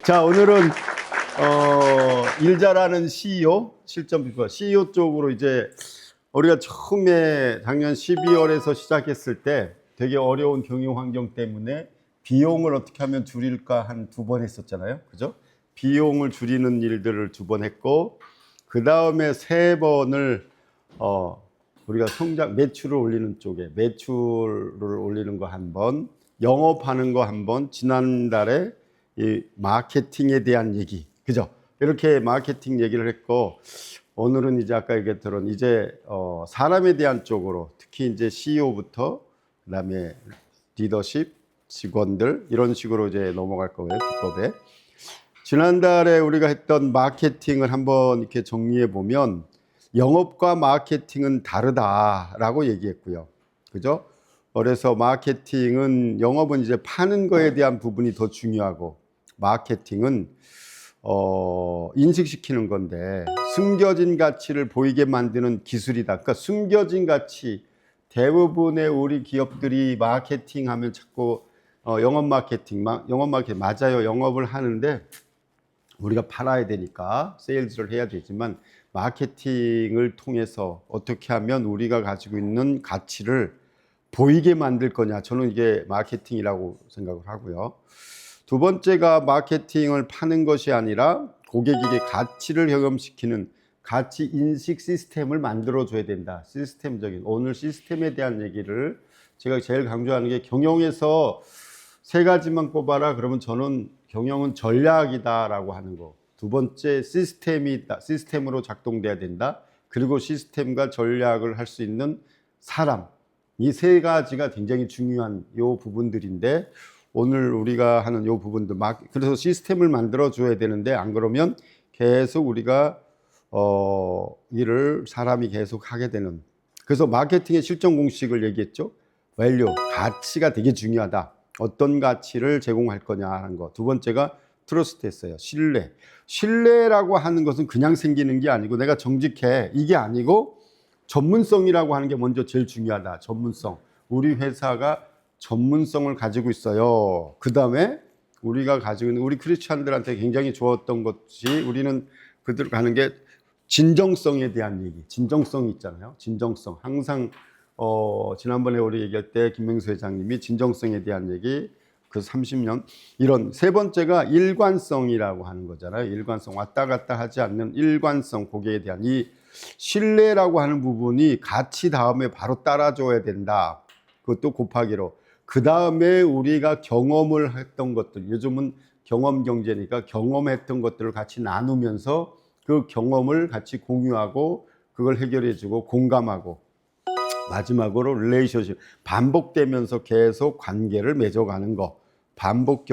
자, 오늘은 일 잘하는 CEO 실전 비법 CEO 쪽으로 이제 우리가 처음에 작년 12월에서 시작했을 때 되게 어려운 경영 환경 때문에 비용을 어떻게 하면 줄일까 한 2번 했었잖아요. 그죠? 비용을 줄이는 일들을 2번 했고, 그 다음에 3번을 우리가 매출을 올리는 쪽에 매출을 올리는 거 1번, 영업하는 거 1번, 지난달에 이 마케팅에 대한 얘기, 그죠? 이렇게 마케팅 얘기를 했고, 오늘은 이제 아까 얘기했던 이제 사람에 대한 쪽으로, 특히 이제 CEO부터 그다음에 리더십, 직원들 이런 식으로 이제 넘어갈 거예요. 비법에. 지난달에 우리가 했던 마케팅을 한번 이렇게 정리해 보면 영업과 마케팅은 다르다라고 얘기했고요. 그죠? 그래서 마케팅은 영업은 이제 파는 거에 대한 부분이 더 중요하고 마케팅은 인식시키는 건데 숨겨진 가치를 보이게 만드는 기술이다. 그러니까 숨겨진 가치 대부분의 우리 기업들이 마케팅 하면 자꾸 영업 마케팅 맞아요. 영업을 하는데 우리가 팔아야 되니까 세일즈를 해야 되지만 마케팅을 통해서 어떻게 하면 우리가 가지고 있는 가치를 보이게 만들 거냐. 저는 이게 마케팅이라고 생각을 하고요. 2번째가 마케팅을 파는 것이 아니라 고객에게 가치를 경험시키는 가치 인식 시스템을 만들어 줘야 된다. 시스템적인. 오늘 시스템에 대한 얘기를 제가 제일 강조하는 게 경영에서 3가지만 꼽아라. 그러면 저는 경영은 전략이다라고 하는 거. 2번째 시스템이다. 시스템으로 작동돼야 된다. 그리고 시스템과 전략을 할 수 있는 사람. 이 3가지가 굉장히 중요한 요 부분들인데 오늘 우리가 하는 요 부분들 그래서 시스템을 만들어 줘야 되는데 안 그러면 계속 우리가 일을 사람이 계속 하게 되는. 그래서 마케팅의 실전 공식을 얘기했죠. 밸류, 가치가 되게 중요하다. 어떤 가치를 제공할 거냐 하는 거. 2번째가 트러스트였어요. 신뢰. 신뢰라고 하는 것은 그냥 생기는 게 아니고 내가 정직해 이게 아니고 전문성이라고 하는 게 먼저 제일 중요하다. 전문성. 우리 회사가 전문성을 가지고 있어요. 그 다음에 우리가 가지고 있는 우리 크리스찬들한테 굉장히 좋았던 것이 우리는 그들 가는 게 진정성에 대한 얘기. 진정성이 있잖아요. 진정성. 항상 지난번에 우리 얘기할 때 김명수 회장님이 진정성에 대한 얘기 그 30년 이런 3번째가 일관성이라고 하는 거잖아요. 일관성. 왔다 갔다 하지 않는 일관성 고객에 대한 이 신뢰라고 하는 부분이 가치 다음에 바로 따라줘야 된다. 그것도 곱하기로. 그 다음에 우리가 경험을 했던 것들, 요즘은 경험 경제니까 경험했던 것들을 같이 나누면서 그 경험을 같이 공유하고 그걸 해결해주고 공감하고 마지막으로 릴레이션십, 반복되면서 계속 관계를 맺어가는 거. 반복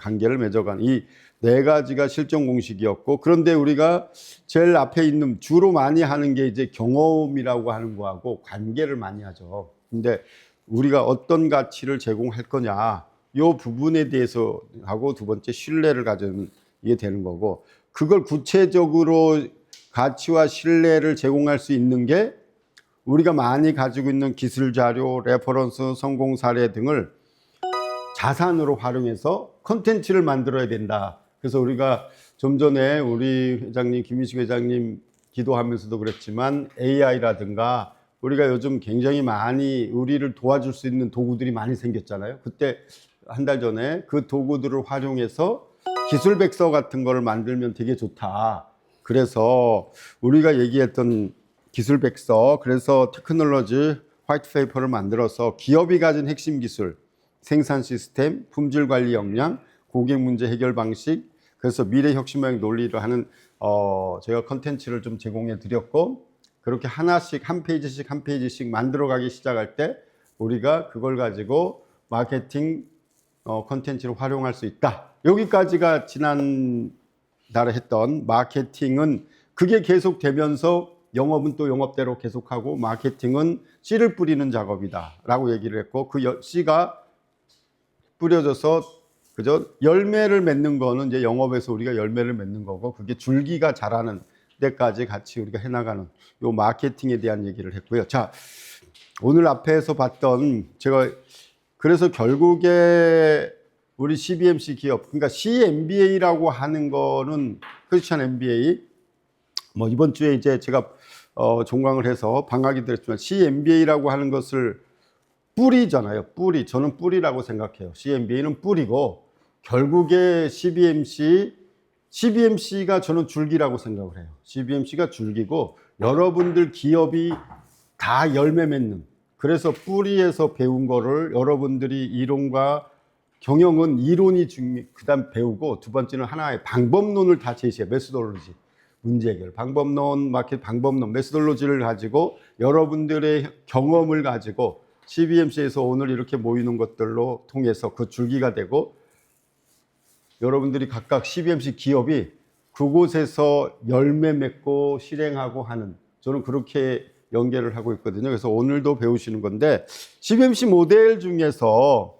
관계를 맺어가는 이 4가지가 실전 공식이었고, 그런데 우리가 제일 앞에 있는 주로 많이 하는 게 이제 경험이라고 하는 거하고 관계를 많이 하죠. 근데 우리가 어떤 가치를 제공할 거냐 이 부분에 대해서 하고 2번째 신뢰를 가지는 이게 되는 거고, 그걸 구체적으로 가치와 신뢰를 제공할 수 있는 게 우리가 많이 가지고 있는 기술 자료, 레퍼런스, 성공 사례 등을 자산으로 활용해서 컨텐츠를 만들어야 된다. 그래서 우리가 좀 전에 우리 회장님, 김민식 회장님 기도하면서도 그랬지만 AI라든가 우리가 요즘 굉장히 많이 우리를 도와줄 수 있는 도구들이 많이 생겼잖아요. 그때 한 달 전에 그 도구들을 활용해서 기술 백서 같은 거를 만들면 되게 좋다. 그래서 우리가 얘기했던 기술 백서, 그래서 테크놀로지 화이트 페이퍼를 만들어서 기업이 가진 핵심 기술, 생산 시스템, 품질 관리 역량, 고객 문제 해결 방식, 그래서 미래 혁신적 논리를 하는 제가 컨텐츠를 좀 제공해 드렸고, 그렇게 하나씩 한 페이지씩 만들어 가기 시작할 때 우리가 그걸 가지고 마케팅 컨텐츠를 활용할 수 있다. 여기까지가 지난달에 했던 마케팅은 그게 계속 되면서 영업은 또 영업대로 계속하고 마케팅은 씨를 뿌리는 작업이다 라고 얘기를 했고, 그 씨가 뿌려져서 그죠? 열매를 맺는 거는 이제 영업에서 우리가 열매를 맺는 거고, 그게 줄기가 자라는 때까지 같이 우리가 해나가는 요 마케팅에 대한 얘기를 했고요. 자, 오늘 앞에서 봤던 제가 그래서 결국에 우리 CBMC 기업, 그러니까 CMBA라고 하는 거는 크리스찬 MBA, 뭐 이번 주에 이제 제가 종강을 해서 방학이 됐지만 CMBA라고 하는 것을 뿌리잖아요. 뿌리. 저는 뿌리라고 생각해요. CMBA는 뿌리고 결국에 CBMC가 저는 줄기라고 생각을 해요. CBMC가 줄기고 여러분들 기업이 다 열매 맺는, 그래서 뿌리에서 배운 거를 여러분들이 이론과 경영은 이론이 그다음 배우고, 두 번째는 하나의 방법론을 다 제시해. 메소돌로지, 문제 해결, 방법론, 마켓 방법론, 메소돌로지를 가지고 여러분들의 경험을 가지고 CBMC에서 오늘 이렇게 모이는 것들로 통해서 그 줄기가 되고, 여러분들이 각각 CBMC 기업이 그곳에서 열매 맺고 실행하고 하는, 저는 그렇게 연계를 하고 있거든요. 그래서 오늘도 배우시는 건데, CBMC 모델 중에서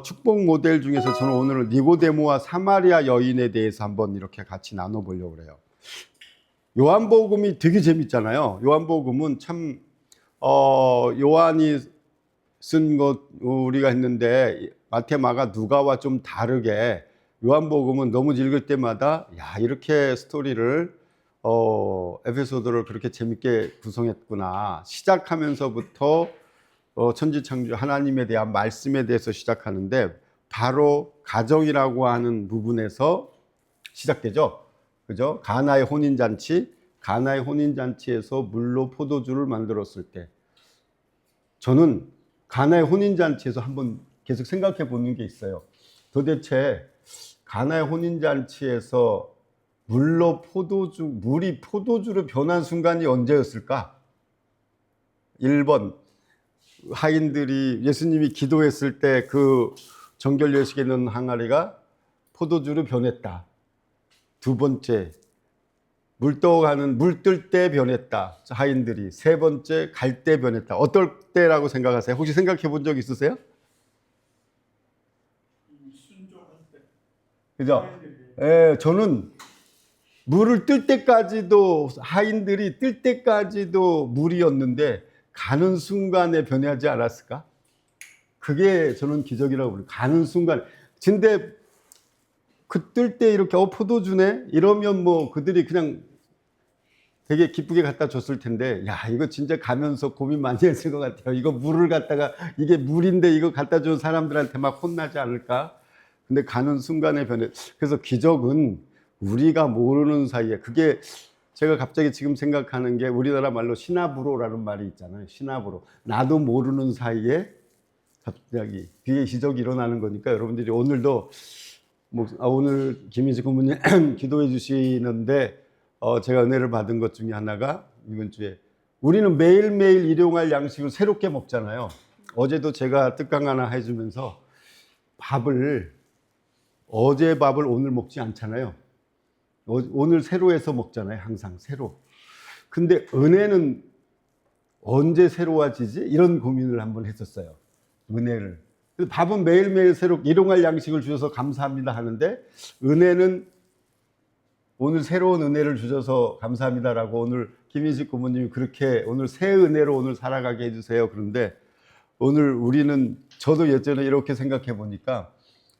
축복 모델 중에서 저는 오늘은 니고데모와 사마리아 여인에 대해서 한번 이렇게 같이 나눠보려고 그래요. 요한복음이 되게 재밌잖아요. 요한복음은 참 요한이 쓴 것 우리가 했는데 마태, 마가, 누가와 좀 다르게 요한복음은 너무 읽을 때마다 야, 이렇게 스토리를 에피소드를 그렇게 재밌게 구성했구나. 시작하면서부터 천지창조 하나님에 대한 말씀에 대해서 시작하는데 바로 가정이라고 하는 부분에서 시작되죠. 그죠? 가나의 혼인잔치에서 물로 포도주를 만들었을 때, 저는 가나의 혼인잔치에서 한번 계속 생각해 보는 게 있어요. 도대체 가나의 혼인잔치에서 물이 포도주로 변한 순간이 언제였을까? 1번, 하인들이 예수님이 기도했을 때 그 정결 예식에 있는 항아리가 포도주로 변했다. 두 번째, 물 뜰 때 변했다. 하인들이. 세 번째, 갈 때 변했다. 어떨 때라고 생각하세요? 혹시 생각해 본 적 있으세요? 그죠? 예, 저는 물을 뜰 때까지도, 하인들이 뜰 때까지도 물이었는데 가는 순간에 변하지 않았을까? 그게 저는 기적이라고 부르요. 가는 순간. 근데 그 뜰 때 이렇게 포도주네? 이러면 뭐 그들이 그냥 되게 기쁘게 갖다 줬을 텐데, 야, 이거 진짜 가면서 고민 많이 했을 것 같아요. 이거 물을 갖다가, 이게 물인데 이거 갖다 준 사람들한테 막 혼나지 않을까? 근데 가는 순간에 그래서 기적은 우리가 모르는 사이에, 그게 제가 갑자기 지금 생각하는 게 우리나라 말로 시나브로라는 말이 있잖아요. 시나브로. 나도 모르는 사이에 갑자기 그게 기적이 일어나는 거니까 여러분들이 오늘도 오늘 김인식 고모님 기도해 주시는데 제가 은혜를 받은 것 중에 하나가 이번 주에 우리는 매일매일 일용할 양식을 새롭게 먹잖아요. 어제도 제가 뜻강 하나 해주면서 어제 밥을 오늘 먹지 않잖아요. 오늘 새로 해서 먹잖아요. 항상 새로. 근데 은혜는 언제 새로워지지? 이런 고민을 한번 했었어요. 은혜를. 밥은 매일매일 새롭게 일용할 양식을 주셔서 감사합니다 하는데, 은혜는 오늘 새로운 은혜를 주셔서 감사합니다라고 오늘 김인식 고모님이 그렇게 오늘 새 은혜로 오늘 살아가게 해주세요. 그런데 오늘 우리는, 저도 예전에 이렇게 생각해 보니까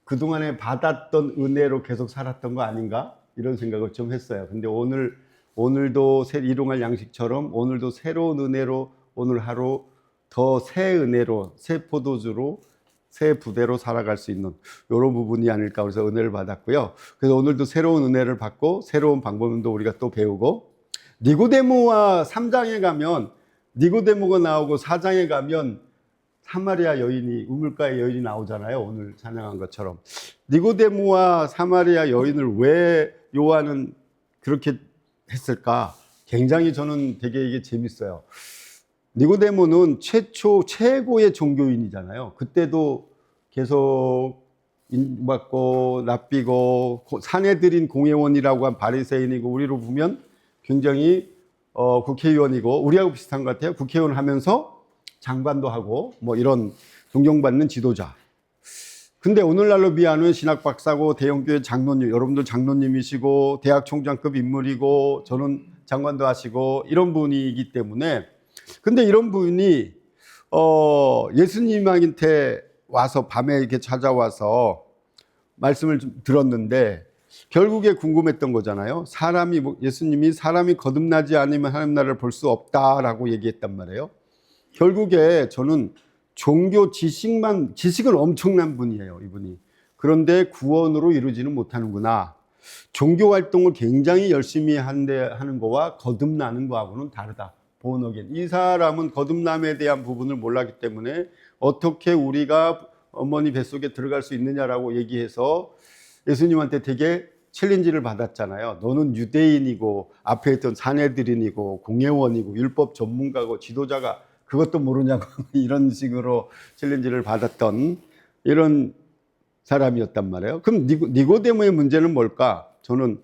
그동안에 받았던 은혜로 계속 살았던 거 아닌가? 이런 생각을 좀 했어요. 근데 오늘도 일용할 양식처럼 오늘도 새로운 은혜로 오늘 하루 더 새 은혜로, 새 포도주로, 새 부대로 살아갈 수 있는 이런 부분이 아닐까. 그래서 은혜를 받았고요. 그래서 오늘도 새로운 은혜를 받고 새로운 방법론도 우리가 또 배우고, 니고데모와 3장에 가면 니고데모가 나오고 4장에 가면 사마리아 여인이, 우물가의 여인이 나오잖아요. 오늘 찬양한 것처럼. 니고데모와 사마리아 여인을 왜 요한은 그렇게 했을까? 굉장히 저는 되게 이게 재밌어요. 니고데모는 최고의 종교인이잖아요. 그때도 계속 인받고 납비고 사내들인 공회원이라고 한 바리새인이고, 우리로 보면 굉장히 국회의원이고, 우리하고 비슷한 것 같아요. 국회의원 하면서 장관도 하고 뭐 이런 존경받는 지도자. 근데 오늘날로 비하면 신학 박사고 대형교회 장로님, 여러분들 장로님이시고 대학 총장급 인물이고 저는 장관도 하시고 이런 분이기 때문에, 근데 이런 분이 예수님한테 와서 밤에 이렇게 찾아와서 말씀을 좀 들었는데 결국에 궁금했던 거잖아요. 예수님이 사람이 거듭나지 않으면 하나님 나라를 볼 수 없다라고 얘기했단 말이에요. 결국에 저는 종교 지식은 엄청난 분이에요, 이분이. 그런데 구원으로 이루지는 못하는구나. 종교 활동을 굉장히 열심히 하는 거와 거듭나는 거하고는 다르다. 본어겐. 이 사람은 거듭남에 대한 부분을 몰랐기 때문에 어떻게 우리가 어머니 뱃속에 들어갈 수 있느냐라고 얘기해서 예수님한테 되게 챌린지를 받았잖아요. 너는 유대인이고 앞에 있던 산헤드린이고 공회원이고 율법 전문가고 지도자가 그것도 모르냐고 이런 식으로 챌린지를 받았던 이런 사람이었단 말이에요. 그럼 니고데모의 문제는 뭘까? 저는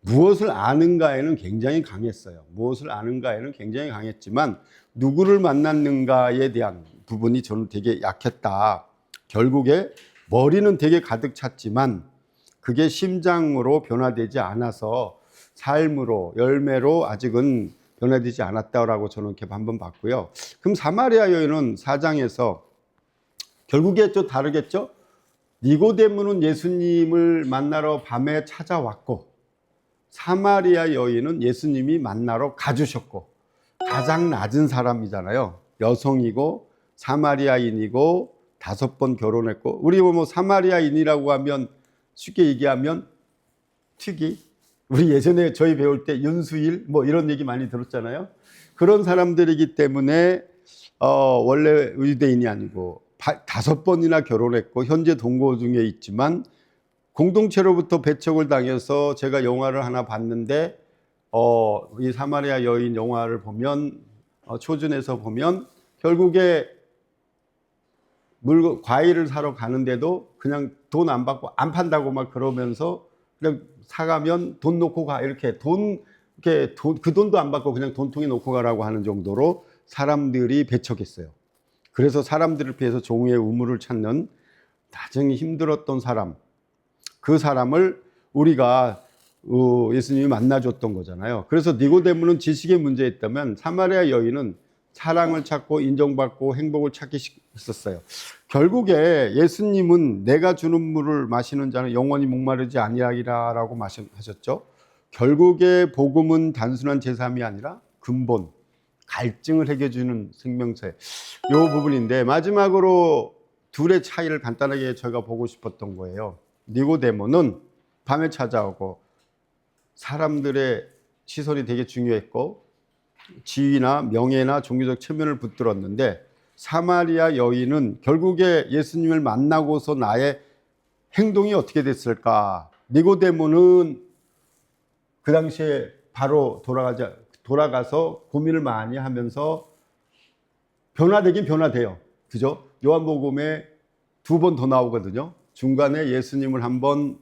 무엇을 아는가에는 굉장히 강했어요. 무엇을 아는가에는 굉장히 강했지만 누구를 만났는가에 대한 부분이 저는 되게 약했다. 결국에 머리는 되게 가득 찼지만 그게 심장으로 변화되지 않아서 삶으로 열매로 아직은 변화되지 않았다라고 저는 이렇게 한번 봤고요. 그럼 사마리아 여인은 4장에서 결국에 또 다르겠죠? 니고데모는 예수님을 만나러 밤에 찾아왔고 사마리아 여인은 예수님이 만나러 가주셨고 가장 낮은 사람이잖아요. 여성이고 사마리아인이고 5번 결혼했고 우리 뭐 사마리아인이라고 하면 쉽게 얘기하면 특이 우리 예전에 저희 배울 때 윤수일 뭐 이런 얘기 많이 들었잖아요. 그런 사람들이기 때문에 원래 유대인이 아니고 5번이나 결혼했고 현재 동거 중에 있지만 공동체로부터 배척을 당해서 제가 영화를 하나 봤는데 이 사마리아 여인 영화를 보면 초준에서 보면 결국에 과일을 사러 가는데도 그냥 돈 안 받고 안 판다고 막 그러면서 그냥 사가면 돈 놓고 가 이렇게 그 돈도 안 받고 그냥 돈통에 놓고 가라고 하는 정도로 사람들이 배척했어요. 그래서 사람들을 피해서 종의 우물을 찾는 나중에 힘들었던 사람, 그 사람을 우리가 예수님이 만나줬던 거잖아요. 그래서 니고데모는 지식의 문제였다면 사마리아 여인은 사랑을 찾고 인정받고 행복을 찾기 있었어요. 결국에 예수님은 내가 주는 물을 마시는 자는 영원히 목마르지 아니하리라라고 하셨죠. 결국에 복음은 단순한 제삼이 아니라 근본, 갈증을 해결해주는 생명체. 이 부분인데 마지막으로 둘의 차이를 간단하게 제가 보고 싶었던 거예요. 니고데모는 밤에 찾아오고 사람들의 시선이 되게 중요했고 지위나 명예나 종교적 체면을 붙들었는데 사마리아 여인은 결국에 예수님을 만나고서 나의 행동이 어떻게 됐을까? 니고데모는 그 당시에 바로 돌아가서 고민을 많이 하면서 변화되긴 변화돼요. 그죠? 요한복음에 2번 더 나오거든요. 중간에 예수님을 한번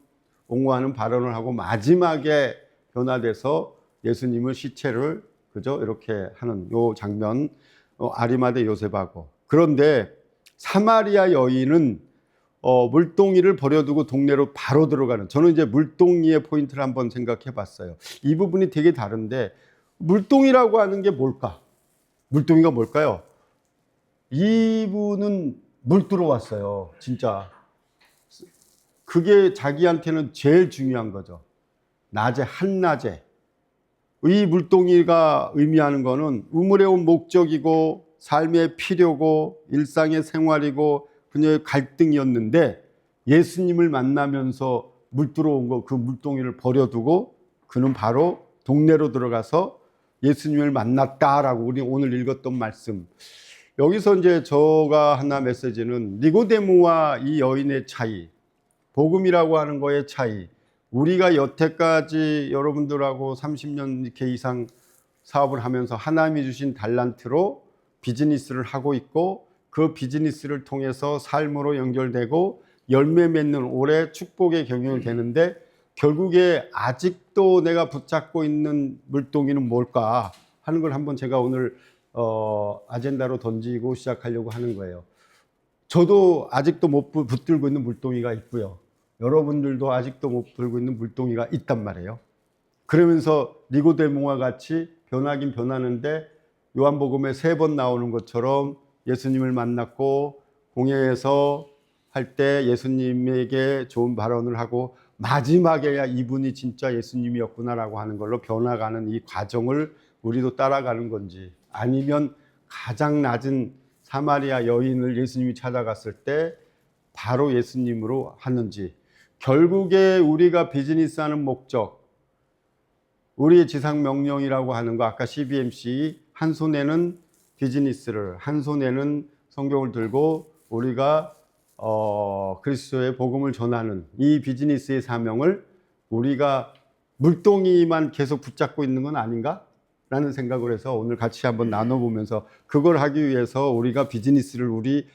옹호하는 발언을 하고 마지막에 변화돼서 예수님을 시체를 그죠? 이렇게 하는 요 장면, 아리마대 요셉하고. 그런데 사마리아 여인은 물동이를 버려두고 동네로 바로 들어가는, 저는 이제 물동이의 포인트를 한번 생각해 봤어요. 이 부분이 되게 다른데 물동이라고 하는 게 뭘까? 물동이가 뭘까요? 이분은 물 들어왔어요. 진짜. 그게 자기한테는 제일 중요한 거죠. 한낮에. 이 물동이가 의미하는 거는 우물에 온 목적이고 삶의 필요고 일상의 생활이고 그녀의 갈등이었는데 예수님을 만나면서 물 들어온 거 그 물동이를 버려두고 그는 바로 동네로 들어가서 예수님을 만났다라고 우리 오늘 읽었던 말씀. 여기서 이제 제가 하나 메시지는 니고데모와 이 여인의 차이, 복음이라고 하는 거의 차이. 우리가 여태까지 여러분들하고 30년 이렇게 이상 사업을 하면서 하나님이 주신 달란트로 비즈니스를 하고 있고 그 비즈니스를 통해서 삶으로 연결되고 열매 맺는 올해 축복의 경영이 되는데 결국에 아직도 내가 붙잡고 있는 물동이는 뭘까 하는 걸 한번 제가 오늘 아젠다로 던지고 시작하려고 하는 거예요. 저도 아직도 못 붙들고 있는 물동이가 있고요. 여러분들도 아직도 못 붙들고 있는 물동이가 있단 말이에요. 그러면서 니고데모와 같이 변하긴 변하는데 요한복음에 3번 나오는 것처럼 예수님을 만났고 공회에서 할 때 예수님에게 좋은 발언을 하고 마지막에야 이분이 진짜 예수님이었구나라고 하는 걸로 변화가는 이 과정을 우리도 따라가는 건지, 아니면 가장 낮은 사마리아 여인을 예수님이 찾아갔을 때 바로 예수님으로 하는지, 결국에 우리가 비즈니스하는 목적, 우리의 지상명령이라고 하는 거, 아까 CBMC 한 손에는 비즈니스를, 한 손에는 성경을 들고 우리가 그리스도의 복음을 전하는 이 비즈니스의 사명을 우리가 물동이만 계속 붙잡고 있는 건 아닌가? 라는 생각을 해서 오늘 같이 한번 나눠보면서, 그걸 하기 위해서 우리가 비즈니스를 우리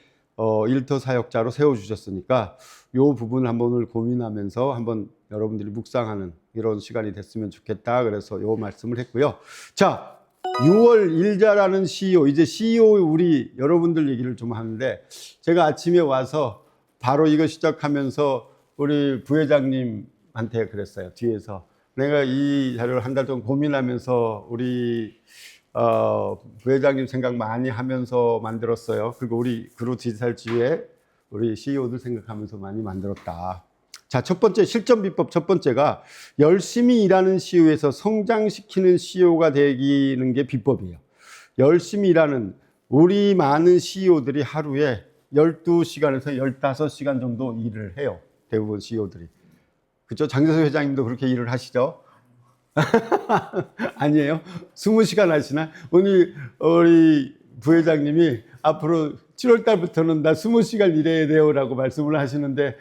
일터 사역자로 세워주셨으니까 이 부분을 한번 오늘 고민하면서 한번 여러분들이 묵상하는 이런 시간이 됐으면 좋겠다. 그래서 이 말씀을 했고요. 자, 6월 일자라는 CEO, 이제 CEO 우리 여러분들 얘기를 좀 하는데, 제가 아침에 와서 바로 이거 시작하면서 우리 부회장님한테 그랬어요. 뒤에서 내가 이 자료를 한 달 동안 고민하면서 우리 부회장님 생각 많이 하면서 만들었어요. 그리고 우리 그루 디지털지회 우리 CEO들 생각하면서 많이 만들었다. 자, 첫 번째 실전 비법, 첫 번째가 열심히 일하는 CEO에서 성장시키는 CEO가 되기는 게 비법이에요. 열심히 일하는, 우리 많은 CEO들이 하루에 12시간에서 15시간 정도 일을 해요. 대부분 CEO들이. 그죠? 장재수 회장님도 그렇게 일을 하시죠? 아니에요? 20시간 하시나? 오늘 우리 부회장님이 앞으로 7월 달부터는 나 20시간 일해야 돼요 라고 말씀을 하시는데,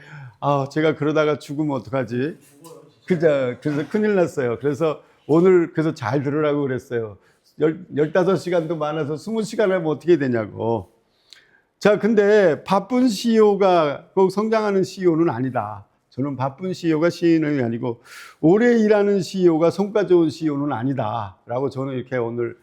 제가 그러다가 죽으면 어떡하지? 그래서 큰일 났어요. 그래서 오늘 그래서 잘 들으라고 그랬어요. 15시간도 많아서 20시간 하면 어떻게 되냐고. 자, 근데 바쁜 CEO가 꼭 성장하는 CEO는 아니다. 저는 바쁜 CEO가 CEO는 아니고 오래 일하는 CEO가 성과 좋은 CEO는 아니다 라고 저는 이렇게 오늘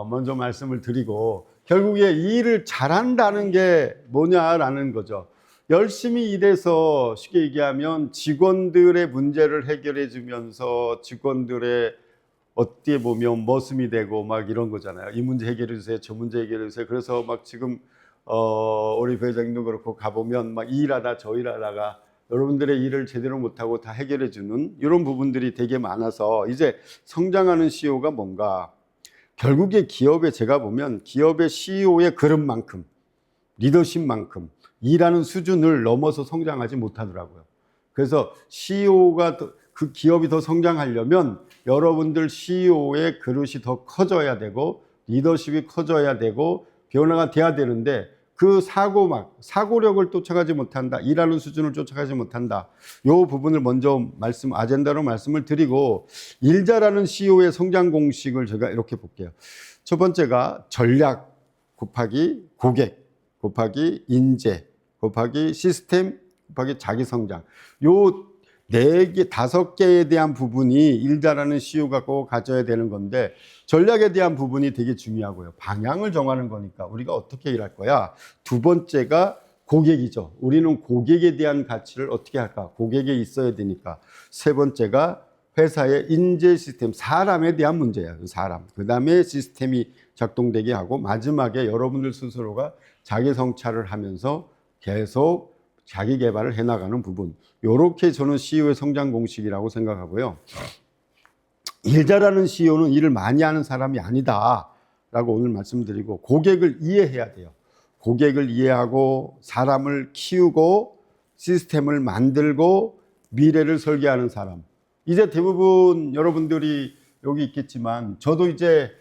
먼저 말씀을 드리고, 결국에 이 일을 잘한다는 게 뭐냐라는 거죠. 열심히 일해서 쉽게 얘기하면 직원들의 문제를 해결해 주면서 직원들의 어떻게 보면 머슴이 되고 막 이런 거잖아요. 이 문제 해결해 주세요, 저 문제 해결해 주세요. 그래서 막 지금 우리 부회장님도 그렇고 가보면 막 이 일하다 저 일하다가 여러분들의 일을 제대로 못하고 다 해결해 주는 이런 부분들이 되게 많아서, 이제 성장하는 CEO가 뭔가, 결국에 기업에 제가 보면 기업의 CEO의 그릇만큼, 리더십만큼 일하는 수준을 넘어서 성장하지 못하더라고요. 그래서 CEO가 그 기업이 더 성장하려면 여러분들 CEO의 그릇이 더 커져야 되고 리더십이 커져야 되고 변화가 돼야 되는데, 그 사고력을 쫓아가지 못한다, 일하는 수준을 쫓아가지 못한다. 이 부분을 먼저 아젠다로 말씀을 드리고, 일 잘하는 CEO의 성장 공식을 제가 이렇게 볼게요. 첫 번째가 전략 곱하기 고객 곱하기 인재 곱하기 시스템 곱하기 자기 성장. 요 4개, 5개에 대한 부분이 일 잘하는 CEO가 꼭 가져야 되는 건데, 전략에 대한 부분이 되게 중요하고요. 방향을 정하는 거니까 우리가 어떻게 일할 거야. 두 번째가 고객이죠. 우리는 고객에 대한 가치를 어떻게 할까. 고객에 있어야 되니까. 세 번째가 회사의 인재 시스템, 사람에 대한 문제예요. 사람. 그 다음에 시스템이 작동되게 하고, 마지막에 여러분들 스스로가 자기 성찰을 하면서 계속 자기 개발을 해나가는 부분. 이렇게 저는 CEO의 성장 공식이라고 생각하고요. 일 잘하는 CEO는 일을 많이 하는 사람이 아니다 라고 오늘 말씀드리고, 고객을 이해해야 돼요. 고객을 이해하고 사람을 키우고 시스템을 만들고 미래를 설계하는 사람. 이제 대부분 여러분들이 여기 있겠지만, 저도 이제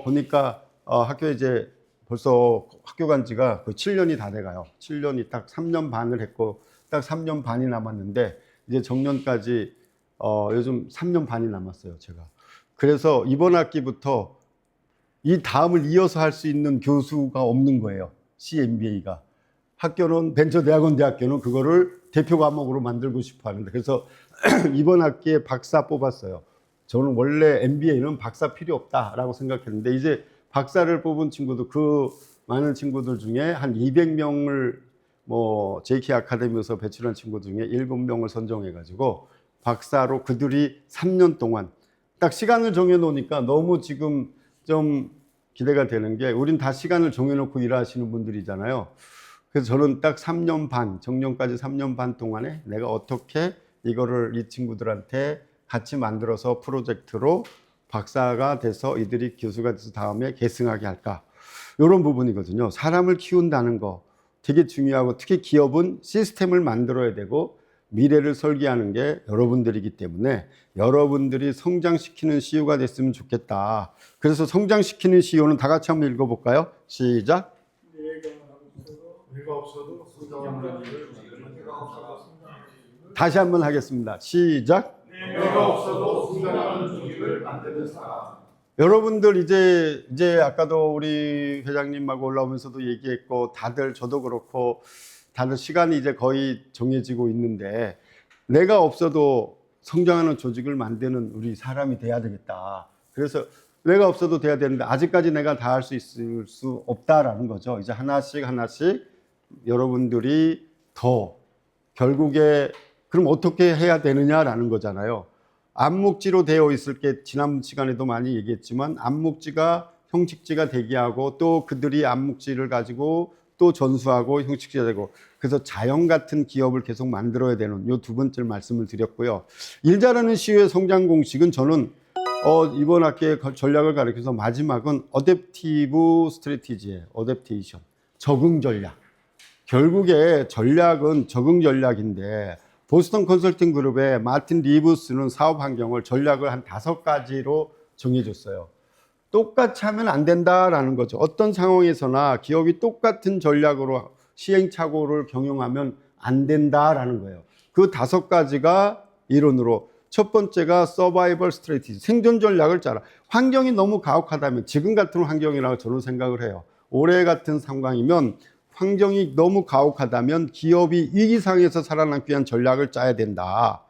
보니까 학교에 이제 벌써 학교 간 지가 거의 7년이 다 돼가요. 7년이 딱 3년 반을 했고, 딱 3년 반이 남았는데, 이제 정년까지 요즘 3년 반이 남았어요, 제가. 그래서 이번 학기부터 이 다음을 이어서 할 수 있는 교수가 없는 거예요, CMBA가. 학교는 벤처대학원 대학교는 그거를 대표 과목으로 만들고 싶어 하는데, 그래서 이번 학기에 박사 뽑았어요. 저는 원래 MBA는 박사 필요 없다라고 생각했는데, 이제 박사를 뽑은 친구도, 그 많은 친구들 중에 한 200명을 JK 아카데미에서 배출한 친구 중에 7명을 선정해가지고 박사로 그들이 3년 동안 딱 시간을 정해놓으니까 너무 지금 좀 기대가 되는 게, 우린 다 시간을 정해놓고 일하시는 분들이잖아요. 그래서 저는 딱 3년 반, 정년까지 3년 반 동안에 내가 어떻게 이거를 이 친구들한테 같이 만들어서 프로젝트로 박사가 돼서 이들이 교수가 돼서 다음에 계승하게 할까. 이런 부분이거든요. 사람을 키운다는 거 되게 중요하고, 특히 기업은 시스템을 만들어야 되고 미래를 설계하는 게 여러분들이기 때문에 여러분들이 성장시키는 CEO가 됐으면 좋겠다. 그래서 성장시키는 CEO는 다 같이 한번 읽어볼까요? 시작. 내가 없어도 성장하는 일을 다시 한번 하겠습니다. 시작. 내가 없어도 성장하는 분위기를 만드는 사람. 여러분들 이제 아까도 우리 회장님하고 올라오면서도 얘기했고, 다들 저도 그렇고 다들 시간이 이제 거의 정해지고 있는데, 내가 없어도 성장하는 조직을 만드는 우리 사람이 돼야 되겠다. 그래서 내가 없어도 돼야 되는데 아직까지 내가 다 할 수 있을 수 없다라는 거죠. 이제 하나씩 여러분들이 더 결국에 그럼 어떻게 해야 되느냐라는 거잖아요. 암묵지로 되어 있을 게 지난 시간에도 많이 얘기했지만, 암묵지가 형식지가 되게 하고 또 그들이 암묵지를 가지고 또 전수하고 형식지가 되고, 그래서 자연 같은 기업을 계속 만들어야 되는 요 두 번째 말씀을 드렸고요. 일 잘하는 CEO의 성장 공식은 저는 이번 학기에 전략을 가르쳐서 마지막은 어댑티브 스트래티지예요. 어댑테이션, 적응 전략. 결국에 전략은 적응 전략인데, 보스턴 컨설팅 그룹의 마틴 리브스는 사업 환경을 전략을 한 5가지로 정해줬어요. 똑같이 하면 안 된다라는 거죠. 어떤 상황에서나 기업이 똑같은 전략으로 시행착오를 경영하면 안 된다라는 거예요. 그 5가지가 이론으로, 첫 번째가 서바이벌 스트래티지, 생존 전략을 짜라. 환경이 너무 가혹하다면, 지금 같은 환경이라고 저는 생각을 해요. 올해 같은 상황이면 환경이 너무 가혹하다면 기업이 위기상에서 살아남기 위한 전략을 짜야 된다.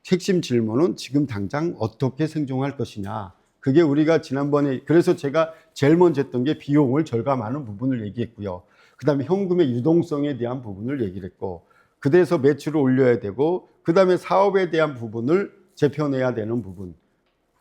핵심 질문은 지금 당장 어떻게 생존할 것이냐. 그게 우리가 지난번에, 그래서 제가 제일 먼저 했던 게 비용을 절감하는 부분을 얘기했고요. 그 다음에 현금의 유동성에 대한 부분을 얘기를 했고, 그래서 매출을 올려야 되고, 그 다음에 사업에 대한 부분을 재편해야 되는 부분,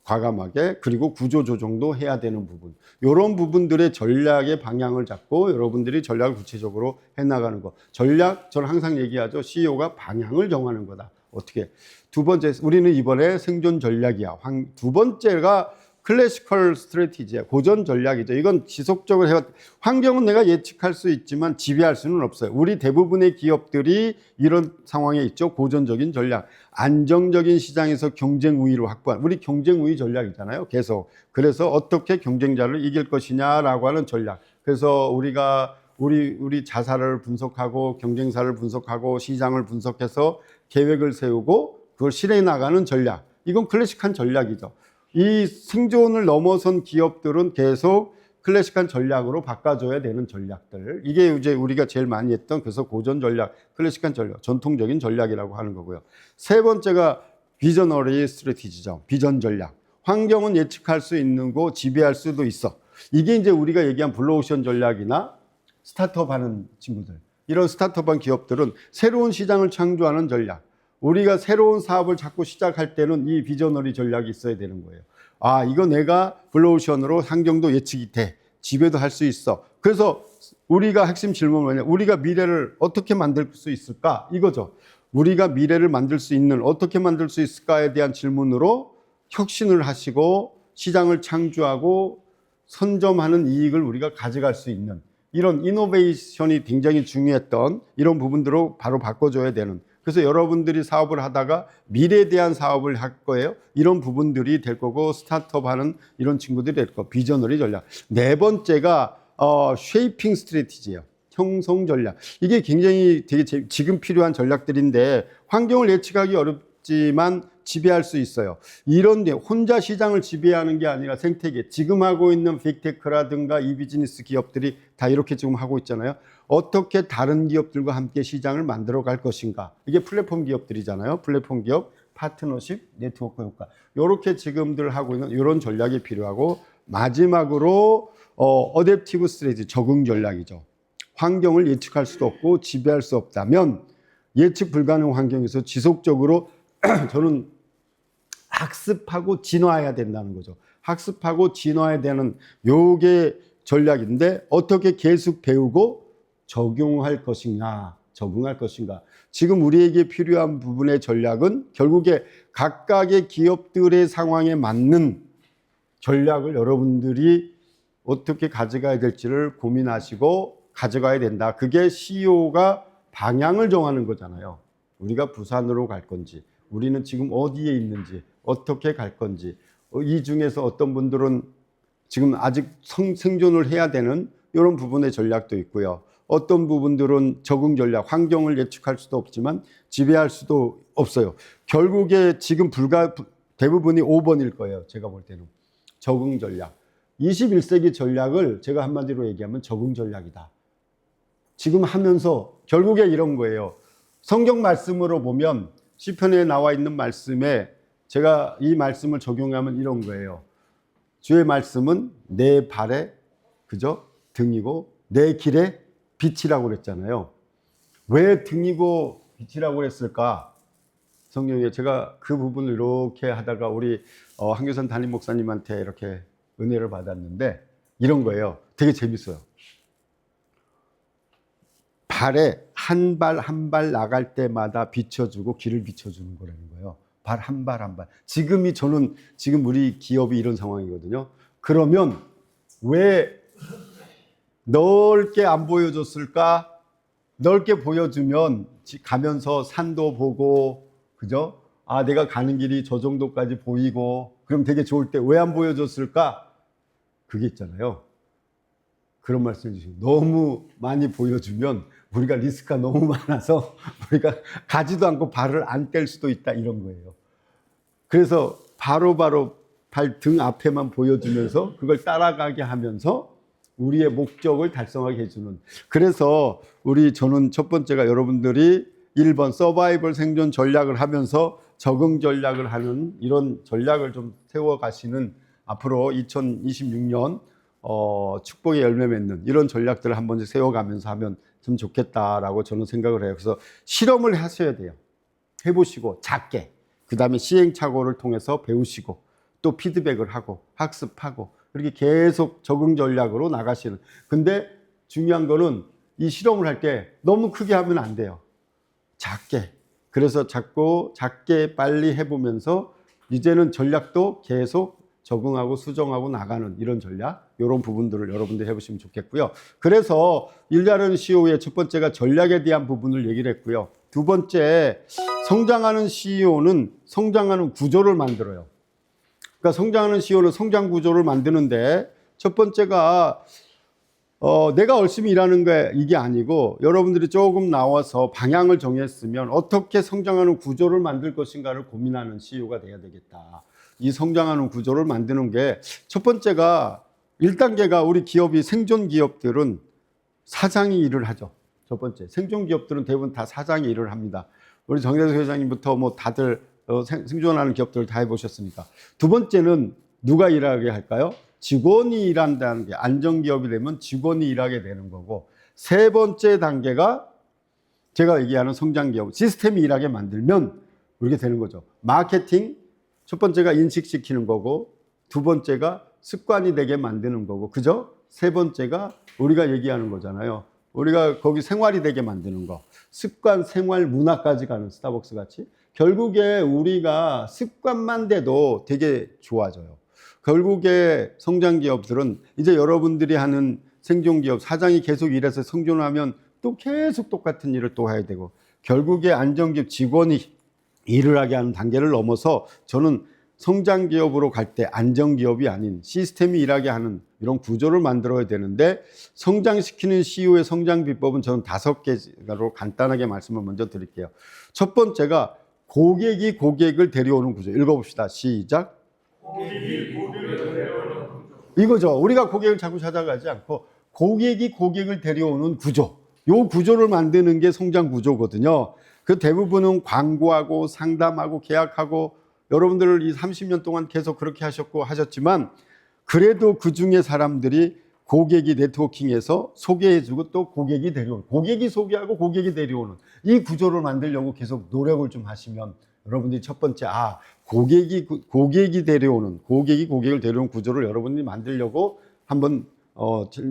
과감하게, 그리고 구조조정도 해야 되는 부분, 이런 부분들의 전략의 방향을 잡고 여러분들이 전략을 구체적으로 해나가는 거. 전략, 저는 항상 얘기하죠. CEO가 방향을 정하는 거다. 어떻게? 두 번째, 우리는 이번에 생존 전략이야. 두 번째가 클래시컬 스트래티지야. 고전 전략이죠. 이건 지속적으로 해왔. 환경은 내가 예측할 수 있지만 지배할 수는 없어요. 우리 대부분의 기업들이 이런 상황에 있죠. 고전적인 전략. 안정적인 시장에서 경쟁 우위를 확보한, 우리 경쟁 우위 전략이잖아요. 계속. 그래서 어떻게 경쟁자를 이길 것이냐라고 하는 전략. 그래서 우리가 우리 자사를 분석하고 경쟁사를 분석하고 시장을 분석해서 계획을 세우고 그걸 실행해 나가는 전략. 이건 클래식한 전략이죠. 이 생존을 넘어선 기업들은 계속 클래식한 전략으로 바꿔줘야 되는 전략들. 이게 이제 우리가 제일 많이 했던, 그래서 고전 전략, 클래식한 전략, 전통적인 전략이라고 하는 거고요. 세 번째가 비저너리 스트래티지죠. 비전 전략. 환경은 예측할 수 있는 거, 지배할 수도 있어. 이게 이제 우리가 얘기한 블루오션 전략이나 스타트업 하는 친구들. 이런 스타트업한 기업들은 새로운 시장을 창조하는 전략. 우리가 새로운 사업을 자꾸 시작할 때는 이 비저너리 전략이 있어야 되는 거예요. 아, 이거 내가 블루오션으로 환경도 예측이 돼. 지배도 할 수 있어. 그래서 우리가 핵심 질문은 뭐냐? 우리가 미래를 어떻게 만들 수 있을까? 이거죠. 우리가 미래를 만들 수 있는, 어떻게 만들 수 있을까에 대한 질문으로 혁신을 하시고 시장을 창조하고 선점하는 이익을 우리가 가져갈 수 있는, 이런 이노베이션이 굉장히 중요했던 이런 부분들로 바로 바꿔줘야 되는. 그래서 여러분들이 사업을 하다가 미래에 대한 사업을 할 거예요. 이런 부분들이 될 거고, 스타트업 하는 이런 친구들이 될 거. 비저너리 전략. 네 번째가 쉐이핑 스트래티지예요. 형성 전략. 이게 굉장히 되게 지금 필요한 전략들인데, 환경을 예측하기 어렵지만 지배할 수 있어요. 이런데 혼자 시장을 지배하는 게 아니라 생태계, 지금 하고 있는 빅테크라든가 이 비즈니스 기업들이 다 이렇게 지금 하고 있잖아요. 어떻게 다른 기업들과 함께 시장을 만들어 갈 것인가. 이게 플랫폼 기업들이잖아요. 플랫폼 기업, 파트너십, 네트워크 효과. 이렇게 지금들 하고 있는 이런 전략이 필요하고, 마지막으로 어댑티브 스트래티지, 적응 전략이죠. 환경을 예측할 수도 없고 지배할 수 없다면 예측 불가능 환경에서 지속적으로 저는 학습하고 진화해야 된다는 거죠. 학습하고 진화해야 되는 요게 전략인데, 어떻게 계속 배우고 적용할 것이냐, 적응할 것인가. 지금 우리에게 필요한 부분의 전략은 결국에 각각의 기업들의 상황에 맞는 전략을 여러분들이 어떻게 가져가야 될지를 고민하시고 가져가야 된다. 그게 CEO가 방향을 정하는 거잖아요. 우리가 부산으로 갈 건지, 우리는 지금 어디에 있는지, 어떻게 갈 건지, 이 중에서 어떤 분들은 지금 아직 생존을 해야 되는 이런 부분의 전략도 있고요. 어떤 부분들은 적응 전략, 환경을 예측할 수도 없지만 지배할 수도 없어요. 결국에 지금 대부분이 5번일 거예요. 제가 볼 때는. 적응 전략. 21세기 전략을 제가 한마디로 얘기하면 적응 전략이다. 지금 하면서 결국에 이런 거예요. 성경 말씀으로 보면 시편에 나와 있는 말씀에 제가 이 말씀을 적용하면 이런 거예요. 주의 말씀은 내 발의 그죠? 등이고 내 길의 빛이라고 그랬잖아요. 왜 등이고 빛이라고 그랬을까? 성경에 제가 그 부분을 이렇게 하다가 우리 한교선 담임 목사님한테 이렇게 은혜를 받았는데 이런 거예요. 되게 재밌어요. 발에 한 발 한 발 나갈 때마다 비춰주고 길을 비춰주는 거라는 거예요. 발 한 발 한 발. 저는 지금 우리 기업이 이런 상황이거든요. 그러면 왜 넓게 안 보여줬을까? 넓게 보여주면 가면서 산도 보고, 그죠? 아, 내가 가는 길이 저 정도까지 보이고, 그럼 되게 좋을 때 왜 안 보여줬을까? 그게 있잖아요. 그런 말씀을 주시고, 너무 많이 보여주면 우리가 리스크가 너무 많아서 우리가 가지도 않고 발을 안 뗄 수도 있다, 이런 거예요. 그래서 바로바로 발 등 앞에만 보여주면서 그걸 따라가게 하면서 우리의 목적을 달성하게 해주는. 그래서 저는 첫 번째가 여러분들이 1번 서바이벌 생존 전략을 하면서 적응 전략을 하는 이런 전략을 좀 세워가시는 앞으로 2026년 축복의 열매 맺는 이런 전략들을 한 번씩 세워가면서 하면 참 좋겠다라고 저는 생각을 해요. 그래서 실험을 하셔야 돼요. 해보시고 작게. 그 다음에 시행착오를 통해서 배우시고 또 피드백을 하고 학습하고 그렇게 계속 적응 전략으로 나가시는. 근데 중요한 거는 이 실험을 할 때 너무 크게 하면 안 돼요. 작게. 그래서 작게 빨리 해보면서 이제는 전략도 계속 적응하고 수정하고 나가는 이런 전략, 이런 부분들을 여러분들 해보시면 좋겠고요. 그래서 일자르는 CEO의 첫 번째가 전략에 대한 부분을 얘기를 했고요. 두 번째, 성장하는 CEO는 성장하는 구조를 만들어요. 그러니까 성장하는 CEO는 성장 구조를 만드는데 첫 번째가 내가 열심히 일하는 게 이게 아니고 여러분들이 조금 나와서 방향을 정했으면 어떻게 성장하는 구조를 만들 것인가를 고민하는 CEO가 돼야 되겠다. 이 성장하는 구조를 만드는 게 첫 번째가 1단계가 우리 기업이 생존 기업들은 사장이 일을 하죠. 첫 번째. 생존 기업들은 대부분 다 사장이 일을 합니다. 우리 정대수 회장님부터 뭐 다들 생존하는 기업들을 다 해보셨으니까. 두 번째는 누가 일하게 할까요? 직원이 일한다는 게 안정기업이 되면 직원이 일하게 되는 거고 세 번째 단계가 제가 얘기하는 성장기업 시스템이 일하게 만들면 이렇게 되는 거죠. 마케팅 첫 번째가 인식시키는 거고 두 번째가 습관이 되게 만드는 거고 그죠? 세 번째가 우리가 얘기하는 거잖아요. 우리가 거기 생활이 되게 만드는 거 습관 생활 문화까지 가는 스타벅스 같이 결국에 우리가 습관만 돼도 되게 좋아져요. 결국에 성장기업들은 이제 여러분들이 하는 생존기업 사장이 계속 일해서 생존하면 또 계속 똑같은 일을 또 해야 되고 결국에 안정기업 직원이 일을 하게 하는 단계를 넘어서 저는 성장기업으로 갈 때 안정기업이 아닌 시스템이 일하게 하는 이런 구조를 만들어야 되는데 성장시키는 CEO의 성장 비법은 저는 5개로 간단하게 말씀을 먼저 드릴게요. 첫 번째가 고객이 고객을 데려오는 구조. 읽어봅시다. 시작. 이거죠. 우리가 고객을 자꾸 찾아가지 않고 고객이 고객을 데려오는 구조. 요 구조를 만드는 게 성장 구조거든요. 그 대부분은 광고하고 상담하고 계약하고 여러분들 이 30년 동안 계속 그렇게 하셨지만 그래도 그 중에 사람들이 고객이 네트워킹에서 소개해주고 또 고객이 데려오는 고객이 소개하고 고객이 데려오는 이 구조를 만들려고 계속 노력을 좀 하시면 여러분들이 첫 번째 고객이 데려오는 고객이 고객을 데려오는 구조를 여러분들이 만들려고 한번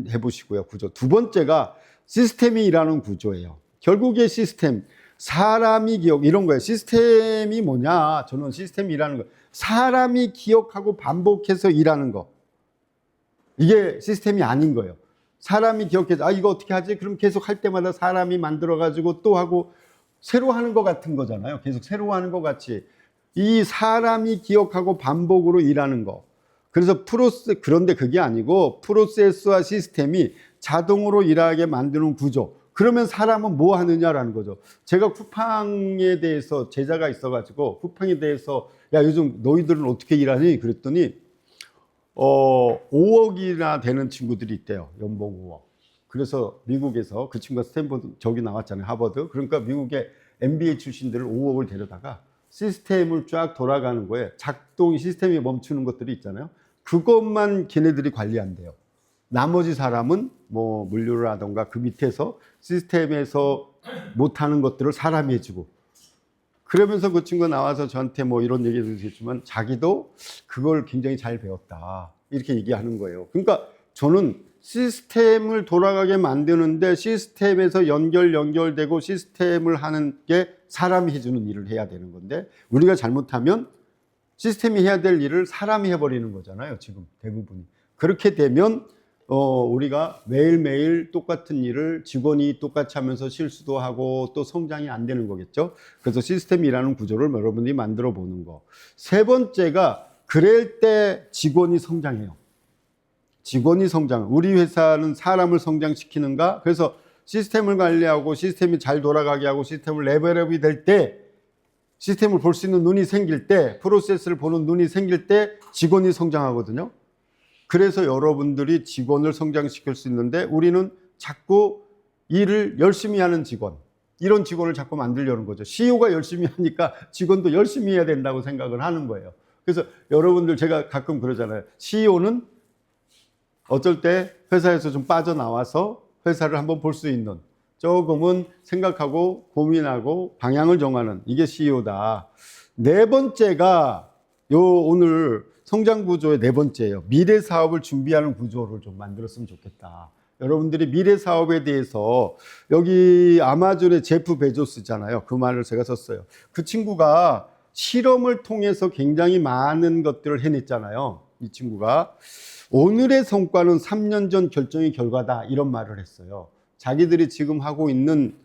해보시고요. 구조. 두 번째가 시스템이 일하는 구조예요. 결국에 시스템, 사람이 기억, 이런 거예요. 시스템이 뭐냐? 저는 시스템이 일하는 거. 사람이 기억하고 반복해서 일하는 거. 이게 시스템이 아닌 거예요. 사람이 기억해서, 이거 어떻게 하지? 그럼 계속 할 때마다 사람이 만들어가지고 또 하고, 새로 하는 것 같은 거잖아요. 계속 새로 하는 것 같이. 이 사람이 기억하고 반복으로 일하는 거. 그래서 그런데 그게 아니고, 프로세스와 시스템이 자동으로 일하게 만드는 구조. 그러면 사람은 뭐 하느냐라는 거죠. 제가 쿠팡에 대해서 제자가 있어가지고 쿠팡에 대해서 야 요즘 너희들은 어떻게 일하니? 그랬더니 5억이나 되는 친구들이 있대요. 연봉 5억. 그래서 미국에서 그 친구가 스탠퍼드 저기 나왔잖아요. 하버드. 그러니까 미국의 MBA 출신들을 5억을 데려다가 시스템을 쫙 돌아가는 거에 작동 시스템이 멈추는 것들이 있잖아요. 그것만 걔네들이 관리한대요. 나머지 사람은 뭐 물류라던가 그 밑에서 시스템에서 못하는 것들을 사람이 해주고 그러면서 그 친구가 나와서 저한테 뭐 이런 얘기도 했지만 자기도 그걸 굉장히 잘 배웠다 이렇게 얘기하는 거예요. 그러니까 저는 시스템을 돌아가게 만드는데 시스템에서 연결되고 시스템을 하는 게 사람이 해주는 일을 해야 되는 건데 우리가 잘못하면 시스템이 해야 될 일을 사람이 해버리는 거잖아요. 지금 대부분이. 그렇게 되면 우리가 매일매일 똑같은 일을 직원이 똑같이 하면서 실수도 하고 또 성장이 안 되는 거겠죠. 그래서 시스템이라는 구조를 여러분들이 만들어 보는 거. 세 번째가 그럴 때 직원이 성장해요. 직원이 성장. 우리 회사는 사람을 성장시키는가? 그래서 시스템을 관리하고 시스템이 잘 돌아가게 하고 시스템을 레벨업이 될 때 시스템을 볼 수 있는 눈이 생길 때 프로세스를 보는 눈이 생길 때 직원이 성장하거든요. 그래서 여러분들이 직원을 성장시킬 수 있는데 우리는 자꾸 일을 열심히 하는 직원, 이런 직원을 자꾸 만들려는 거죠. CEO가 열심히 하니까 직원도 열심히 해야 된다고 생각을 하는 거예요. 그래서 여러분들 제가 가끔 그러잖아요. CEO는 어쩔 때 회사에서 좀 빠져나와서 회사를 한번 볼 수 있는 조금은 생각하고 고민하고 방향을 정하는 이게 CEO다. 네 번째가 오늘 성장 구조의 네 번째예요. 미래 사업을 준비하는 구조를 좀 만들었으면 좋겠다. 여러분들이 미래 사업에 대해서 여기 아마존의 제프 베조스잖아요. 그 말을 제가 썼어요. 그 친구가 실험을 통해서 굉장히 많은 것들을 해냈잖아요. 이 친구가 오늘의 성과는 3년 전 결정의 결과다 이런 말을 했어요. 자기들이 지금 하고 있는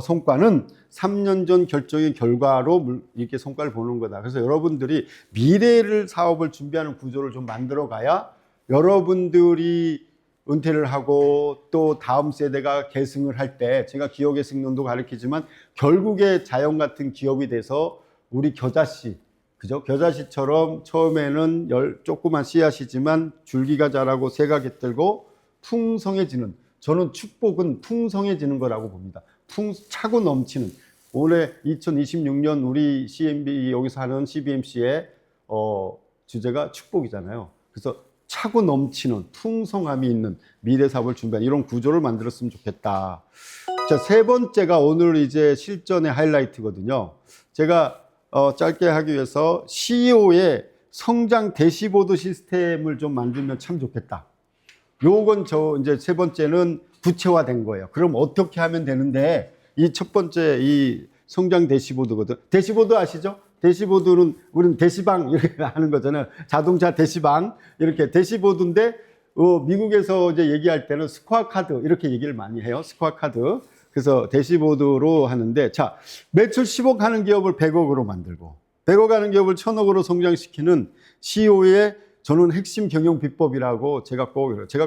성과는 3년 전 결정의 결과로 이렇게 성과를 보는 거다. 그래서 여러분들이 미래를 사업을 준비하는 구조를 좀 만들어 가야 여러분들이 은퇴를 하고 또 다음 세대가 계승을 할 때 제가 기업계승론도 가르치지만 결국에 자연 같은 기업이 돼서 우리 겨자씨, 그죠? 겨자씨처럼 처음에는 조그만 씨앗이지만 줄기가 자라고 새가 깃들고 풍성해지는, 저는 축복은 풍성해지는 거라고 봅니다. 차고 넘치는. 올해 2026년 우리 CMB 여기서 하는 CBMC의 주제가 축복이잖아요. 그래서 차고 넘치는 풍성함이 있는 미래 사업을 준비하는 이런 구조를 만들었으면 좋겠다. 자, 세 번째가 오늘 이제 실전의 하이라이트거든요. 제가 짧게 하기 위해서 CEO의 성장 대시보드 시스템을 좀 만들면 참 좋겠다. 요건 이제 세 번째는 구체화된 거예요. 그럼 어떻게 하면 되는데 이 첫 번째 이 성장 대시보드거든. 대시보드 아시죠? 대시보드는 우리는 대시방 이렇게 하는 거잖아요. 자동차 대시방 이렇게 대시보드인데 미국에서 이제 얘기할 때는 스코어 카드 이렇게 얘기를 많이 해요. 스코어 카드. 그래서 대시보드로 하는데 자, 매출 10억 하는 기업을 100억으로 만들고 100억 하는 기업을 1000억으로 성장시키는 CEO의 저는 핵심 경영 비법이라고 제가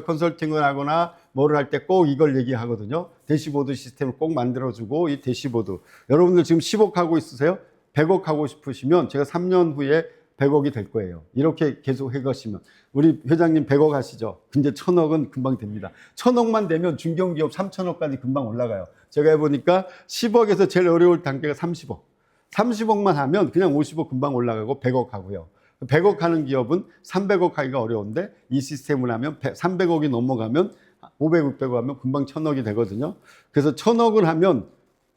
컨설팅을 하거나 뭐를 할 때 꼭 이걸 얘기하거든요. 대시보드 시스템을 꼭 만들어주고 이 대시보드. 여러분들 지금 10억 하고 있으세요? 100억 하고 싶으시면 제가 3년 후에 100억이 될 거예요. 이렇게 계속 해가시면. 우리 회장님 100억 하시죠? 근데 1000억은 금방 됩니다. 1000억만 되면 중견기업 3000억까지 금방 올라가요. 제가 해보니까 10억에서 제일 어려울 단계가 30억. 30억만 하면 그냥 50억 금방 올라가고 100억 하고요. 100억 하는 기업은 300억 하기가 어려운데 이 시스템을 하면 300억이 넘어가면 500, 600억 하면 금방 1000억이 되거든요. 그래서 1000억을 하면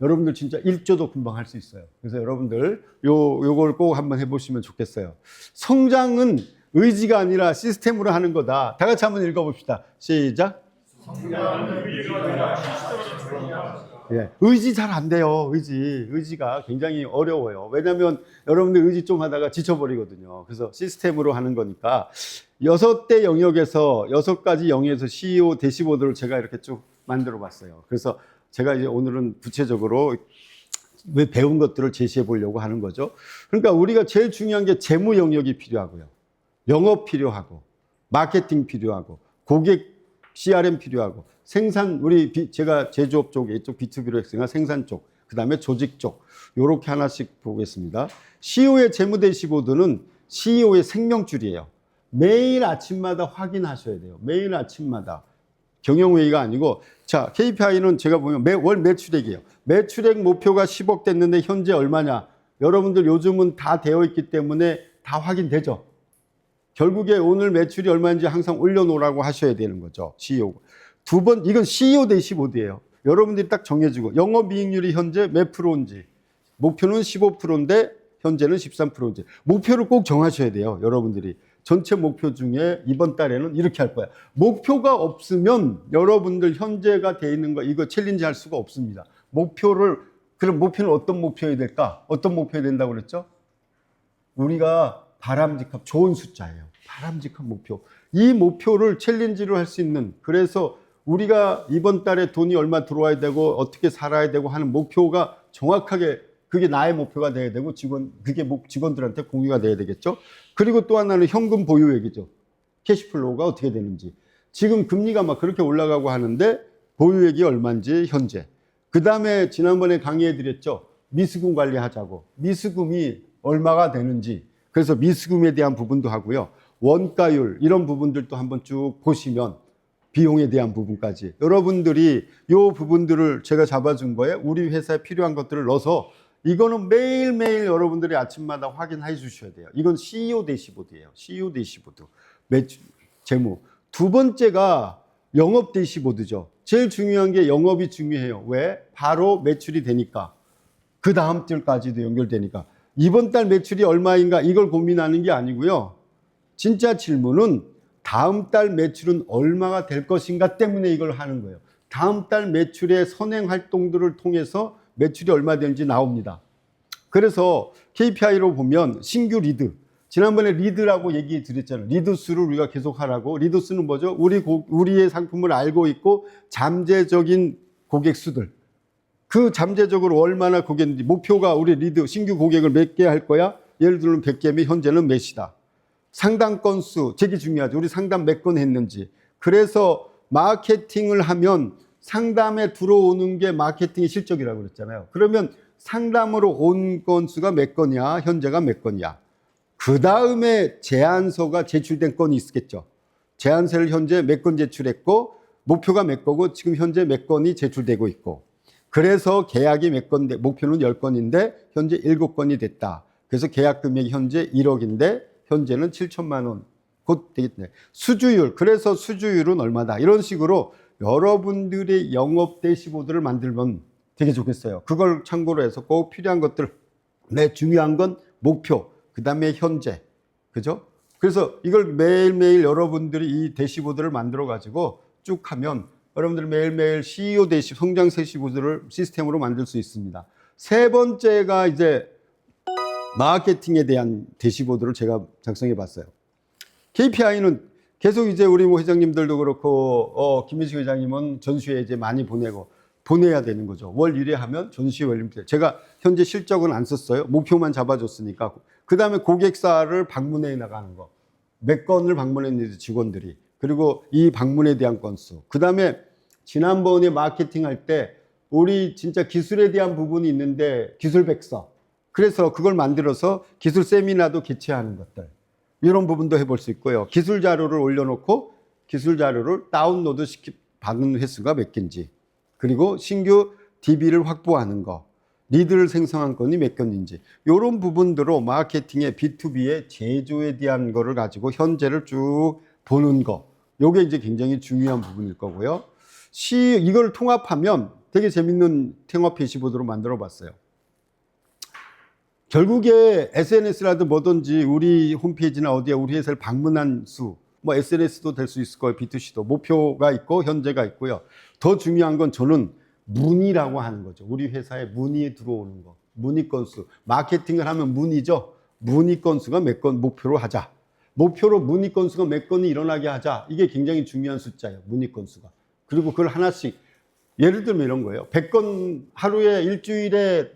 여러분들 진짜 1조도 금방 할 수 있어요. 그래서 여러분들 요걸 꼭 한번 해보시면 좋겠어요. 성장은 의지가 아니라 시스템으로 하는 거다. 다 같이 한번 읽어봅시다. 시작. 성장하는 의지가 아니라 시스템으로 조롱하라. 예, 의지 잘 안 돼요. 의지가 굉장히 어려워요. 왜냐하면 여러분들 의지 좀 하다가 지쳐버리거든요. 그래서 시스템으로 하는 거니까 6대 영역에서 6가지 영역에서 CEO 대시보드를 제가 이렇게 쭉 만들어 봤어요. 그래서 제가 이제 오늘은 구체적으로 왜 배운 것들을 제시해 보려고 하는 거죠. 그러니까 우리가 제일 중요한 게 재무 영역이 필요하고요. 영업 필요하고, 마케팅 필요하고, 고객 CRM 필요하고, 생산, 제가 제조업 쪽에 이쪽 B2B로 했으니까 생산 쪽, 그 다음에 조직 쪽, 요렇게 하나씩 보겠습니다. CEO의 재무 대시보드는 CEO의 생명줄이에요. 매일 아침마다 확인하셔야 돼요. 매일 아침마다. 경영회의가 아니고, 자, KPI는 제가 보면 월 매출액이에요. 매출액 목표가 10억 됐는데 현재 얼마냐? 여러분들 요즘은 다 되어 있기 때문에 다 확인되죠. 결국에 오늘 매출이 얼마인지 항상 올려놓으라고 하셔야 되는 거죠. CEO. 이건 CEO 대시보드예요. 여러분들이 딱 정해주고, 영업이익률이 현재 몇 프로인지, 목표는 15%인데 현재는 13%인지, 목표를 꼭 정하셔야 돼요. 여러분들이. 전체 목표 중에 이번 달에는 이렇게 할 거야. 목표가 없으면 여러분들 현재가 돼 있는 거 이거 챌린지 할 수가 없습니다. 그럼 목표는 어떤 목표여야 될까? 어떤 목표여야 된다고 그랬죠? 우리가 바람직한 좋은 숫자예요. 바람직한 목표. 이 목표를 챌린지로 할 수 있는, 그래서 우리가 이번 달에 돈이 얼마 들어와야 되고 어떻게 살아야 되고 하는 목표가 정확하게 그게 나의 목표가 돼야 되고 그게 직원들한테 공유가 돼야 되겠죠. 그리고 또 하나는 현금 보유액이죠. 캐시플로우가 어떻게 되는지. 지금 금리가 막 그렇게 올라가고 하는데 보유액이 얼마인지 현재. 그 다음에 지난번에 강의해 드렸죠. 미수금 관리하자고. 미수금이 얼마가 되는지. 그래서 미수금에 대한 부분도 하고요. 원가율 이런 부분들도 한번 쭉 보시면 비용에 대한 부분까지 여러분들이 이 부분들을 제가 잡아준 거예요. 우리 회사에 필요한 것들을 넣어서 이거는 매일매일 여러분들이 아침마다 확인해 주셔야 돼요. 이건 CEO 대시보드예요. CEO 대시보드. 재무. 두 번째가 영업 대시보드죠. 제일 중요한 게 영업이 중요해요. 왜? 바로 매출이 되니까. 그 다음 달까지도 연결되니까. 이번 달 매출이 얼마인가 이걸 고민하는 게 아니고요. 진짜 질문은 다음 달 매출은 얼마가 될 것인가 때문에 이걸 하는 거예요. 다음 달 매출의 선행 활동들을 통해서 매출이 얼마 되는지 나옵니다. 그래서 KPI로 보면 신규 리드. 지난번에 리드라고 얘기 드렸잖아요. 리드 수를 우리가 계속 하라고. 리드 수는 뭐죠? 우리의 상품을 알고 있고 잠재적인 고객 수들. 그 잠재적으로 얼마나 고객인지 목표가 우리 리드 신규 고객을 몇 개 할 거야? 예를 들면 100개면 현재는 몇이다. 상담 건수 되게 중요하죠. 우리 상담 몇 건 했는지. 그래서 마케팅을 하면 상담에 들어오는 게 마케팅의 실적이라고 그랬잖아요. 그러면 상담으로 온 건수가 몇 건이야? 현재가 몇 건이야? 그 다음에 제안서가 제출된 건이 있겠죠. 제안서를 현재 몇 건 제출했고 목표가 몇 거고 지금 현재 몇 건이 제출되고 있고 그래서 계약이 몇 건데 목표는 10건인데 현재 7건이 됐다. 그래서 계약 금액이 현재 1억인데 현재는 7천만 원 곧 되겠네. 수주율. 그래서 수주율은 얼마다. 이런 식으로 여러분들의 영업 대시보드를 만들면 되게 좋겠어요. 그걸 참고로 해서 꼭 필요한 것들. 중요한 건 목표. 그 다음에 현재. 그죠? 그래서 이걸 매일매일 여러분들이 이 대시보드를 만들어 가지고 쭉 하면 여러분들 매일매일 CEO 성장 대시보드를 시스템으로 만들 수 있습니다. 세 번째가 이제 마케팅에 대한 대시보드를 제가 작성해 봤어요. KPI는 계속 이제 우리 회장님들도 그렇고, 김민식 회장님은 전시회 이제 많이 보내야 되는 거죠. 월 1회 하면 전시회 월림때. 제가 현재 실적은 안 썼어요. 목표만 잡아줬으니까. 그 다음에 고객사를 방문해 나가는 거. 몇 건을 방문했는지 직원들이. 그리고 이 방문에 대한 건수. 그 다음에 지난번에 마케팅 할 때 우리 진짜 기술에 대한 부분이 있는데 기술 백서. 그래서 그걸 만들어서 기술 세미나도 개최하는 것들. 이런 부분도 해볼 수 있고요. 기술 자료를 올려놓고 기술 자료를 다운로드 받는 횟수가 몇 개인지. 그리고 신규 DB를 확보하는 거. 리드를 생성한 건이 몇 건인지. 이런 부분들로 마케팅의 B2B의 제조에 대한 거를 가지고 현재를 쭉 보는 거. 요게 이제 굉장히 중요한 부분일 거고요. 이걸 통합하면 되게 재밌는 통합 대시보드로 만들어 봤어요. 결국에 SNS라든 뭐든지 우리 홈페이지나 어디에 우리 회사를 방문한 수, 뭐 SNS도 될 수 있을 거예요. B2C도 목표가 있고 현재가 있고요. 더 중요한 건 저는 문의라고 하는 거죠. 우리 회사에 문의 들어오는 거. 문의 건수. 마케팅을 하면 문의죠. 문의 건수가 몇 건 목표로 하자. 목표로 문의 건수가 몇 건이 일어나게 하자. 이게 굉장히 중요한 숫자예요. 문의 건수가. 그리고 그걸 하나씩 예를 들면 이런 거예요. 100건 하루에 일주일에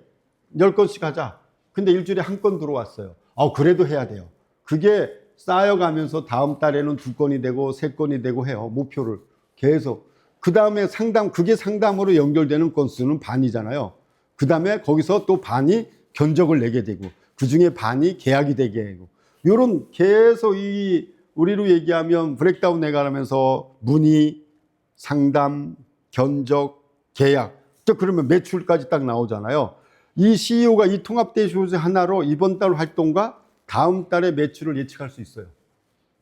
10건씩 하자. 근데 일주일에 한 건 들어왔어요. 그래도 해야 돼요. 그게 쌓여가면서 다음 달에는 2건이 되고 3건이 되고 해요. 목표를 계속. 그 다음에 그게 상담으로 연결되는 건수는 반이잖아요. 그 다음에 거기서 또 반이 견적을 내게 되고, 그 중에 반이 계약이 되게 되고, 요런 계속 우리로 얘기하면 브렉다운 내가면서 문의, 상담, 견적, 계약, 또 그러면 매출까지 딱 나오잖아요. 이 CEO가 이 통합 대시보드 하나로 이번 달 활동과 다음 달의 매출을 예측할 수 있어요.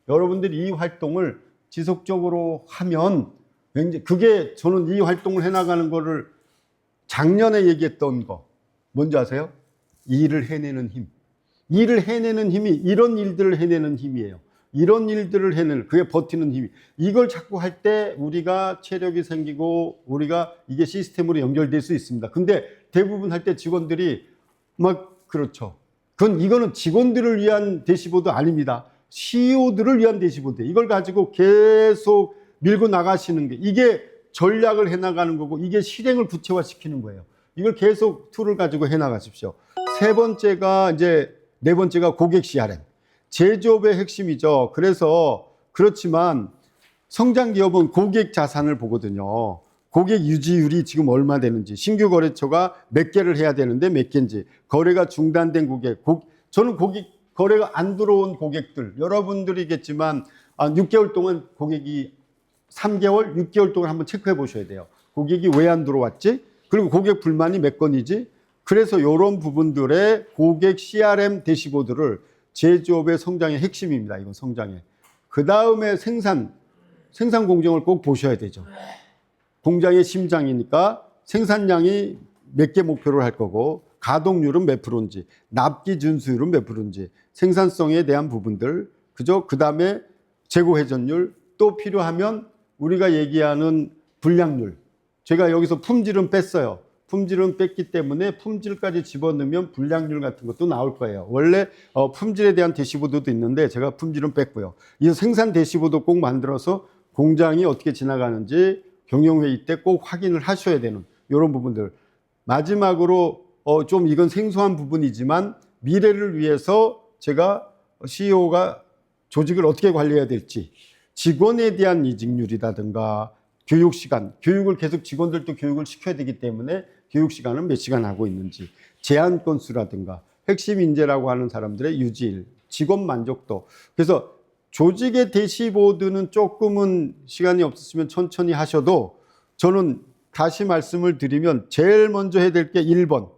여러분들이 이 활동을 지속적으로 하면 그게 저는 이 활동을 해나가는 거를 작년에 얘기했던 거 뭔지 아세요? 일을 해내는 힘. 일을 해내는 힘이 이런 일들을 해내는 힘이에요. 이런 일들을 해내는 그게 버티는 힘이. 이걸 자꾸 할 때 우리가 체력이 생기고 우리가 이게 시스템으로 연결될 수 있습니다. 근데 대부분 할 때 직원들이 막 그렇죠. 이거는 직원들을 위한 대시보드 아닙니다. CEO들을 위한 대시보드. 이걸 가지고 계속 밀고 나가시는 게 이게 전략을 해나가는 거고 이게 실행을 구체화시키는 거예요. 이걸 계속 툴을 가지고 해나가십시오. 네 번째가 고객 CRM. 제조업의 핵심이죠. 그렇지만 성장 기업은 고객 자산을 보거든요. 고객 유지율이 지금 얼마 되는지, 신규 거래처가 몇 개를 해야 되는데 몇 개인지, 거래가 중단된 저는 거래가 안 들어온 고객들, 여러분들이겠지만 6개월 동안 고객이 3개월, 6개월 동안 한번 체크해 보셔야 돼요. 고객이 왜 안 들어왔지? 그리고 고객 불만이 몇 건이지? 그래서 이런 부분들의 고객 CRM 대시보드를 제조업의 성장의 핵심입니다. 이건 성장의. 그 다음에 생산 공정을 꼭 보셔야 되죠. 공장의 심장이니까 생산량이 몇 개 목표를 할 거고 가동률은 몇 프로인지, 납기 준수율은 몇 프로인지, 생산성에 대한 부분들, 그 다음에 재고 회전율, 또 필요하면 우리가 얘기하는 불량률. 제가 여기서 품질은 뺐어요. 품질은 뺐기 때문에 품질까지 집어넣으면 불량률 같은 것도 나올 거예요. 원래 품질에 대한 대시보드도 있는데 제가 품질은 뺐고요. 이 생산 대시보드 꼭 만들어서 공장이 어떻게 지나가는지 경영회의 때 꼭 확인을 하셔야 되는 이런 부분들. 마지막으로 좀 이건 생소한 부분이지만 미래를 위해서 제가 CEO가 조직을 어떻게 관리해야 될지, 직원에 대한 이직률이라든가 교육시간, 교육을 계속 직원들도 교육을 시켜야 되기 때문에 교육시간은 몇 시간 하고 있는지, 제한 건수라든가 핵심 인재라고 하는 사람들의 유지일, 직원 만족도. 그래서 조직의 대시보드는 조금은 시간이 없으시면 천천히 하셔도 저는 다시 말씀을 드리면 제일 먼저 해야 될 게 1번.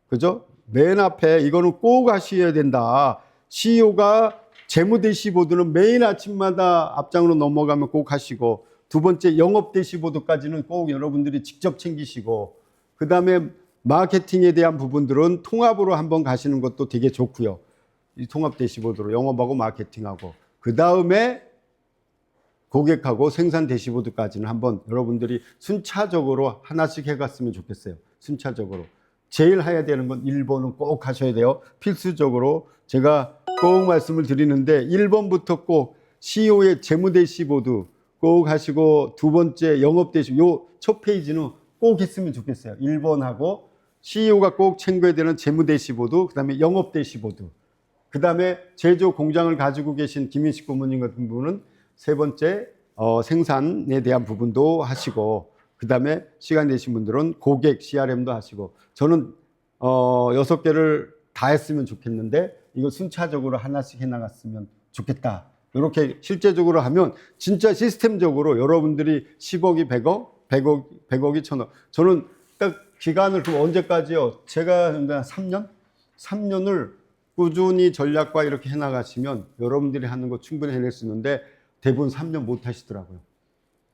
그죠? 맨 앞에 이거는 꼭 하셔야 된다. CEO가 재무 대시보드는 매일 아침마다 앞장으로 넘어가면 꼭 하시고, 두 번째 영업 대시보드까지는 꼭 여러분들이 직접 챙기시고, 그 다음에 마케팅에 대한 부분들은 통합으로 한번 가시는 것도 되게 좋고요. 이 통합 대시보드로 영업하고 마케팅하고, 그 다음에 고객하고 생산 대시보드까지는 한번 여러분들이 순차적으로 하나씩 해갔으면 좋겠어요. 순차적으로. 제일 해야 되는 건 1번은 꼭 하셔야 돼요. 필수적으로 제가 꼭 말씀을 드리는데 1번부터 꼭 CEO의 재무 대시보드 꼭 하시고, 두 번째 영업 대시보드, 요 첫 페이지는 꼭 했으면 좋겠어요. 1번하고 CEO가 꼭 챙겨야 되는 재무 대시보드, 그 다음에 영업 대시보드, 그 다음에 제조 공장을 가지고 계신 김인식 고모님 같은 분은 세 번째 생산에 대한 부분도 하시고, 그 다음에 시간 되신 분들은 고객 CRM도 하시고, 저는 6개를 다 했으면 좋겠는데 이거 순차적으로 하나씩 해나갔으면 좋겠다. 이렇게 실제적으로 하면 진짜 시스템적으로 여러분들이 10억이 100억, 100억이 1000억. 저는 딱 기간을 그럼 언제까지요? 제가 3년을 꾸준히 전략과 이렇게 해나가시면 여러분들이 하는 거 충분히 해낼 수 있는데 대부분 3년 못 하시더라고요.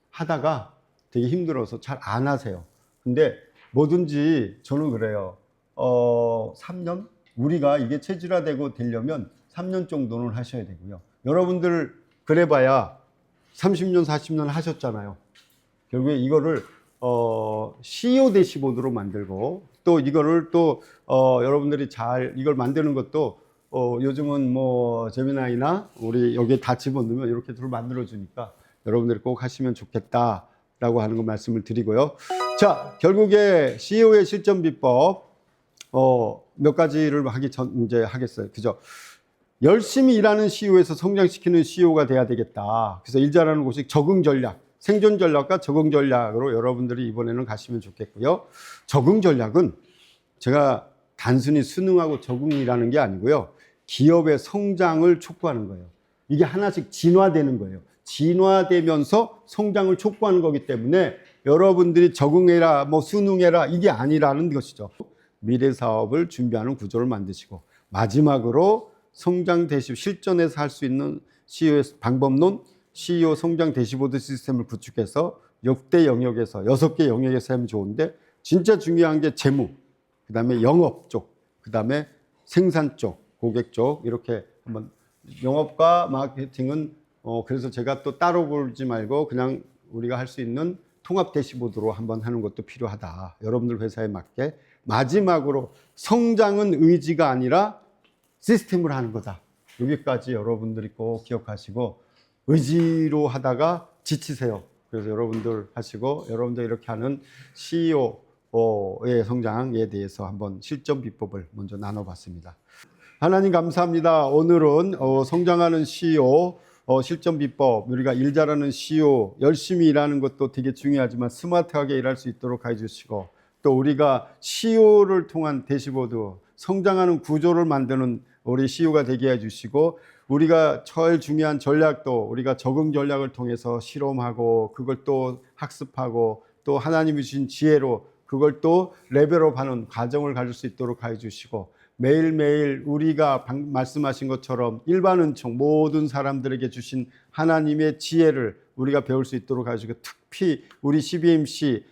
하다가 되게 힘들어서 잘 안 하세요. 근데 뭐든지 저는 그래요. 3년? 우리가 이게 체질화되고 되려면 3년 정도는 하셔야 되고요. 여러분들 그래봐야 30년, 40년 하셨잖아요. 결국에 이거를 CEO 대시보드로 만들고 또 이거를 또 여러분들이 잘 이걸 만드는 것도 요즘은 뭐 제미나이나 우리 여기에 다 집어넣으면 이렇게 둘 만들어 주니까 여러분들이 꼭 하시면 좋겠다라고 하는 거 말씀을 드리고요. 자, 결국에 CEO의 실전 비법 몇 가지를 하기 전 이제 하겠어요. 그죠? 열심히 일하는 CEO에서 성장시키는 CEO가 돼야 되겠다. 그래서 일 잘하는 곳이 적응 전략, 생존 전략과 적응 전략으로 여러분들이 이번에는 가시면 좋겠고요. 적응 전략은 제가 단순히 수능하고 적응이라는 게 아니고요. 기업의 성장을 촉구하는 거예요. 이게 하나씩 진화되는 거예요. 진화되면서 성장을 촉구하는 거기 때문에 여러분들이 적응해라, 뭐 수능해라 이게 아니라는 것이죠. 미래 사업을 준비하는 구조를 만드시고 마지막으로 성장 대시 실전에서 할 수 있는 CEO의 방법론, CEO 성장 대시보드 시스템을 구축해서 역대 영역에서 6개 영역에서 하면 좋은데 진짜 중요한 게 재무, 그 다음에 영업 쪽, 그 다음에 생산 쪽, 고객 쪽 이렇게 한번 영업과 마케팅은 그래서 제가 또 따로 보지 말고 그냥 우리가 할 수 있는 통합 대시보드로 한번 하는 것도 필요하다. 여러분들 회사에 맞게. 마지막으로 성장은 의지가 아니라 시스템을 하는 거다. 여기까지 여러분들이 꼭 기억하시고 의지로 하다가 지치세요. 그래서 여러분들 하시고 여러분들 이렇게 하는 CEO의 성장에 대해서 한번 실전 비법을 먼저 나눠봤습니다. 하나님 감사합니다. 오늘은 성장하는 CEO 실전 비법, 우리가 일 잘하는 CEO, 열심히 일하는 것도 되게 중요하지만 스마트하게 일할 수 있도록 해주시고 또 우리가 CEO를 통한 대시보드, 성장하는 구조를 만드는 우리 CEO가 되게 해주시고 우리가 제일 중요한 전략도 우리가 적응 전략을 통해서 실험하고 그걸 또 학습하고 또 하나님이 주신 지혜로 그걸 또 레벨업하는 과정을 가질 수 있도록 해주시고 매일매일 우리가 말씀하신 것처럼 일반 은총 모든 사람들에게 주신 하나님의 지혜를 우리가 배울 수 있도록 해주시고 특히 우리 CBMC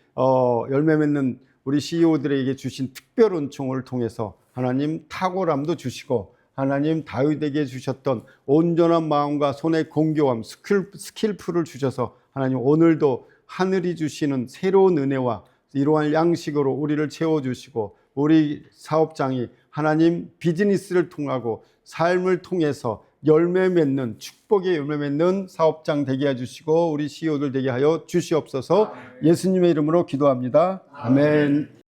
열매 맺는 우리 CEO들에게 주신 특별 은총을 통해서 하나님 탁월함도 주시고 하나님 다윗에게 주셨던 온전한 마음과 손의 공교함 스킬풀을 주셔서 하나님 오늘도 하늘이 주시는 새로운 은혜와 이러한 양식으로 우리를 채워주시고 우리 사업장이 하나님 비즈니스를 통하고 삶을 통해서 열매 맺는 축복의 열매 맺는 사업장 되게 해주시고 우리 CEO들 되게 하여 주시옵소서. 예수님의 이름으로 기도합니다. 아멘.